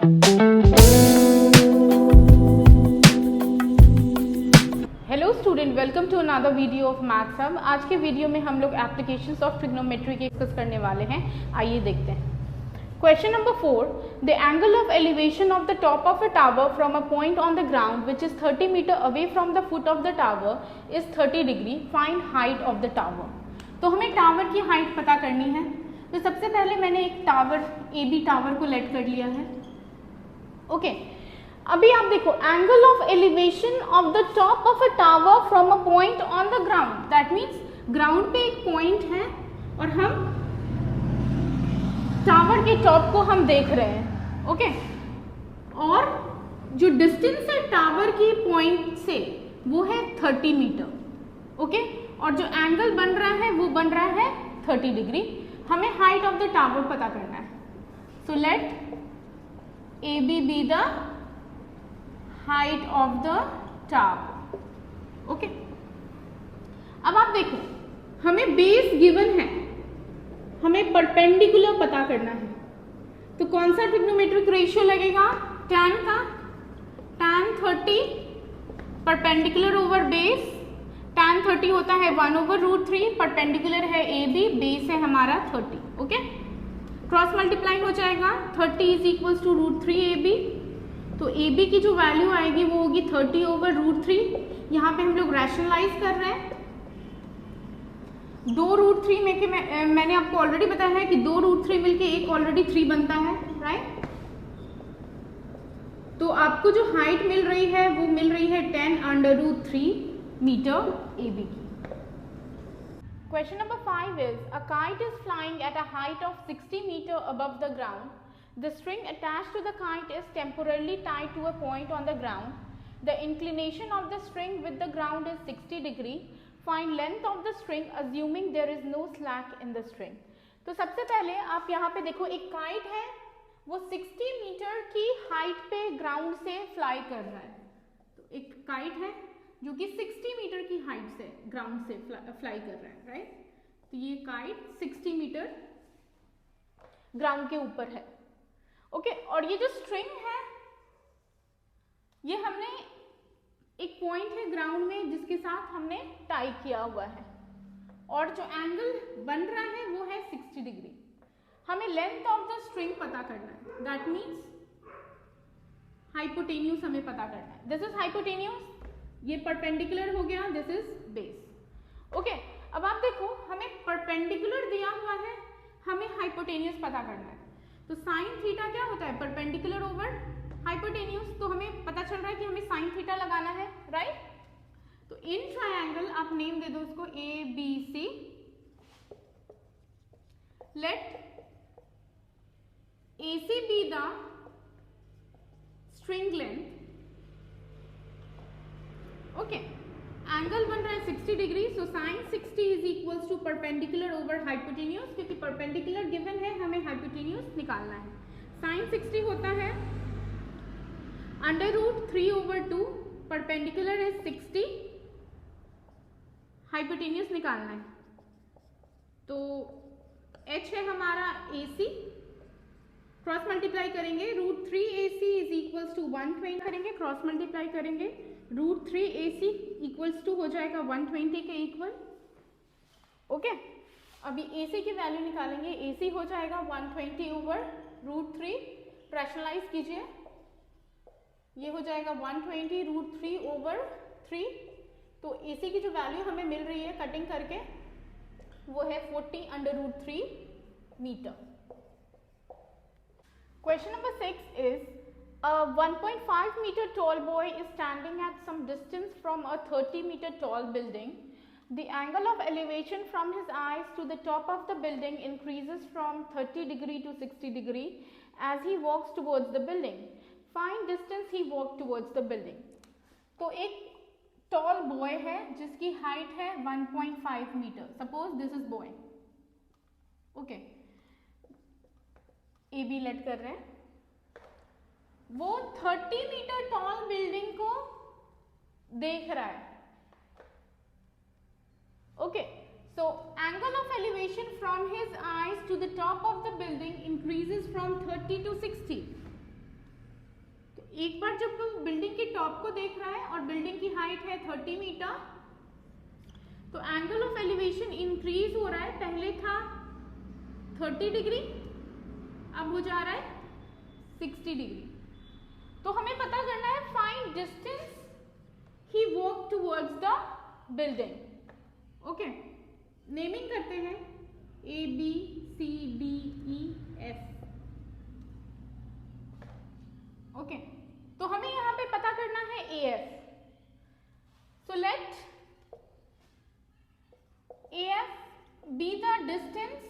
Hello student, welcome to another video of Maths Hub. आज के video में हम लोग एप्लीकेशंस ऑफ ट्रिग्नोमेट्री के डिस्कस करने वाले हैं। आइए देखते हैं। Question number 4, the angle of elevation of the top of a tower from a point on the ground which is 30 metre away from the foot of the tower is 30 degree. Find height of the tower. तो हमें tower की height पता करनी है। तो सबसे पहले मैंने एक टावर AB टावर को लेट कर लिया है। ओके, अभी आप देखो, angle of elevation of the top of a tower from a point on the ground, that means ground पे एक पॉइंट है और हम टावर के टॉप को हम देख रहे हैं। ओके, और जो डिस्टेंस है टावर की पॉइंट से वो है 30 मीटर। ओके, और जो एंगल बन रहा है वो बन रहा है 30 डिग्री। हमें हाइट ऑफ द टावर पता करना है। So let AB be the height of the tower. Okay, अब आप देखो, हमें बेस गिवन है, हमें परपेंडिकुलर पता करना है। तो कौन सा ट्रिग्नोमेट्रिक रेशियो लगेगा? tan का, tan 30 perpendicular over base. tan 30 होता है 1/√3, परपेंडिकुलर है AB, बेस है हमारा 30। ओके, क्रॉस मल्टीप्लाई हो जाएगा, 30 इज इक्वल्स टू √3 AB। तो AB की जो वैल्यू आएगी वो होगी 30/√3। यहाँ पे हम लोग रैशनलाइज कर रहे हैं। 2√3 में के मैंने आपको ऑलरेडी बताया है कि 2√3 मिलके एक ऑलरेडी 3 बनता है, राइट। तो आपको जो हाइट मिल रही है वो मिल रही है 10√3 मीटर AB की। Question number 5 is, a kite is flying at a height of 60 meter above the ground. The string attached to the kite is temporarily tied to a point on the ground. The inclination of the string with the ground is 60 degree. Find length of the string assuming there is no slack in the string. तो सबसे पहले आप यहाँ पे देखो, एक kite है, वो 60 मीटर की हाइट पे ग्राउंड से फ्लाई कर रहा है। तो एक काइट है जो कि 60 मीटर की हाइट से ग्राउंड से फ्लाई कर रहा है, राइट। तो ये काइट 60 मीटर ग्राउंड के ऊपर है। ओके, और ये जो स्ट्रिंग है ये हमने एक पॉइंट है ग्राउंड में जिसके साथ हमने टाई किया हुआ है, और जो एंगल बन रहा है वो है 60 डिग्री। हमें लेंथ ऑफ द स्ट्रिंग पता करना है, दैट मीन्स हाइपोटेन्यूज हमें पता करना है। दिस इज हाइपोटेन्यूज, ये परपेंडिकुलर हो गया, दिस इज बेस। ओके, अब आप देखो, हमें परपेंडिकुलर दिया हुआ है, हमें हाइपोटेन्यूज पता करना है। तो साइन थीटा क्या होता है? Perpendicular over hypotenuse. तो हमें पता चल रहा है कि हमें साइन थीटा लगाना है, राइट। तो इन ट्रायंगल आप नेम दे दो उसको ABC। Let AC be the string length। Okay, angle बन रहा है 60 degree. So sine 60 is equals to perpendicular over hypotenuse, क्योंकि परपेंडिकुलर गिवन है, हमें हाइपोटेन्यूज निकालना है। साइन 60 होता है √3/2, परपेंडिकुलर है 60, हाइपोटेन्यूज निकालना है। तो H है हमारा AC, क्रॉस मल्टीप्लाई करेंगे, √3AC इज इक्वल्स टू 120 करेंगे, क्रॉस मल्टीप्लाई करेंगे, √3AC इक्वल्स टू हो जाएगा 120 के इक्वल। ओके, अभी AC की वैल्यू निकालेंगे, AC हो जाएगा 120/√3। रैशनलाइज कीजिए, ये हो जाएगा 120√3/3। तो AC की जो वैल्यू हमें मिल रही है कटिंग करके वो है 40/√3 metre. Question number 6 is, a 1.5 meter tall boy is standing at some distance from a 30 meter tall building. The angle of elevation from his eyes to the top of the building increases from 30 degree to 60 degree as he walks towards the building. Find distance he walked towards the building. तो एक tall boy है जिसकी height है 1.5 metre. Suppose this is boy. Okay, AB let कर रहे हैं, वो 30 metre tall building को देख रहा है। Okay, so angle of elevation from his eyes to the top of the building increases from 30 to 60। एक बार जब वो बिल्डिंग के टॉप को देख रहा है और बिल्डिंग की हाइट है 30 मीटर, तो एंगल ऑफ एलिवेशन इंक्रीज हो रहा है। पहले था 30 डिग्री, अब हो जा रहा है 60 डिग्री। तो हमें पता करना है find distance he walk towards the building. Okay, naming करते हैं A B C D E F। Okay, तो हमें यहां पे पता करना है AF। So let AF be the distance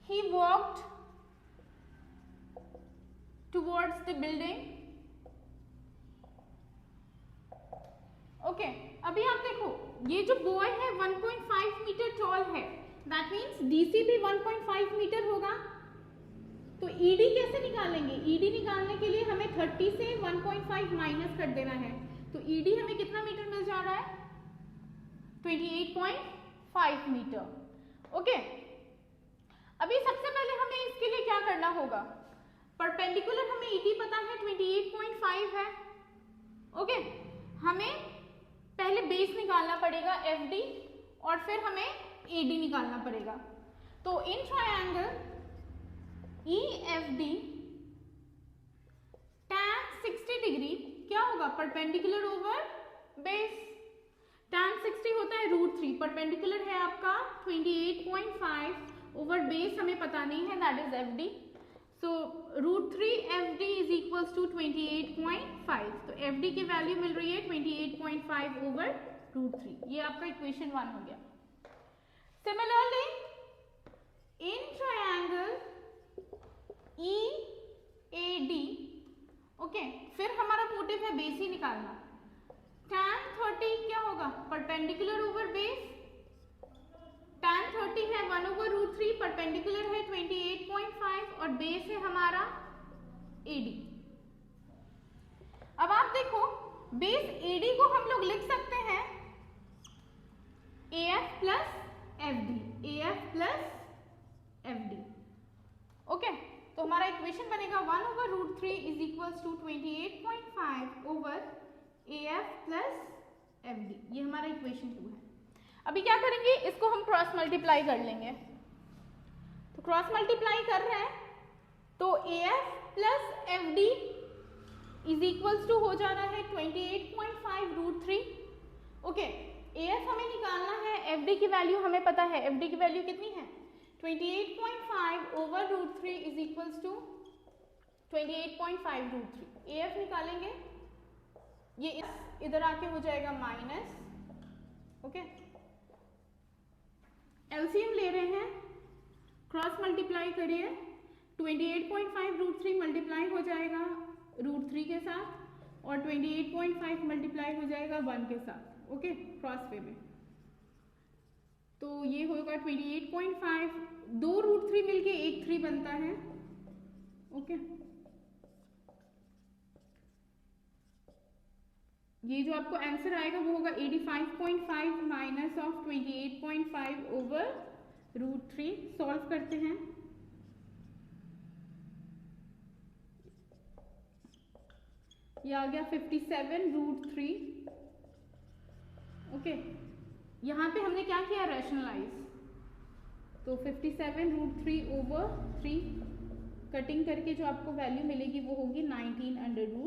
he walked towards the building। Okay, अभी आप देखो ये जो बॉय है 1.5 मीटर टॉल है, दैट मीन्स DC भी 1.5 मीटर होगा। तो ED कैसे निकालेंगे? ED निकालने के लिए हमें 30 से 1.5 माइनस कर देना है। तो ED हमें कितना मीटर मिल जा रहा है? 28.5 मीटर। ओके, अभी सबसे पहले हमें इसके लिए क्या करना होगा? परपेंडिकुलर हमें ED पता है 28.5 है। ओके, हमें पहले बेस निकालना पड़ेगा FD और फिर हमें AD निकालना पड़ेगा। तो in triangle EFD tan 60 degree क्या होगा? Perpendicular over base. tan 60 होता है √3, परपेंडिकुलर है आपका 28.5 ओवर बेस हमें पता नहीं है, that is FD। So √3 FD is equals to 28.5। तो FD की वैल्यू मिल रही है 28.5 ओवर √3। ये आपका इक्वेशन 1 हो गया। Similarly in triangle EAD, okay, फिर हमारा मोटिव है बेस ही निकालना। tan 30 क्या होगा? Perpendicular over base. tan 30 है 1 ओवर √3, परपेंडिकुलर है 28.5 और बेस है हमारा AD। अब आप देखो बेस AD को हम लोग लिख सकते हैं AF plus FD, AF plus FD। Okay, तो हमारा इक्वेशन बनेगा 1 over √3 is equals to 28.5 over AF plus FD। ये हमारा इक्वेशन 2 है। अभी क्या करेंगे? इसको हम क्रॉस मल्टीप्लाई कर लेंगे। तो क्रॉस मल्टीप्लाई कर रहे हैं तो AF plus FD is equals to हो जा रहा है 28.5 √3। ओके, AF हमें निकालना है, FD की वैल्यू हमें पता है। FD की वैल्यू कितनी है? 28.5 over √3 is equals to 28.5 √3। AF निकालेंगे, ये इधर आके हो जाएगा माइनस। ओके, LCM ले रहे हैं, क्रॉस मल्टीप्लाई करिए, 28.5 √3 मल्टीप्लाई हो जाएगा √3 के साथ और 28.5 मल्टीप्लाई हो जाएगा 1 के साथ। ओके, क्रॉस वे में तो ये होगा 28.5, 2 √3 मिलके 1 3 बनता है। ओके, ये जो आपको आंसर आएगा वो होगा 85.5 माइनस ऑफ 28.5 ओवर √3। सॉल्व करते हैं। ये आ गया 57 √3। ओके, यहाँ पे हमने क्या किया? रैशनलाइज। तो 57 √3 ओवर 3 कटिंग करके जो आपको वैल्यू मिलेगी वो होगी 19 √3।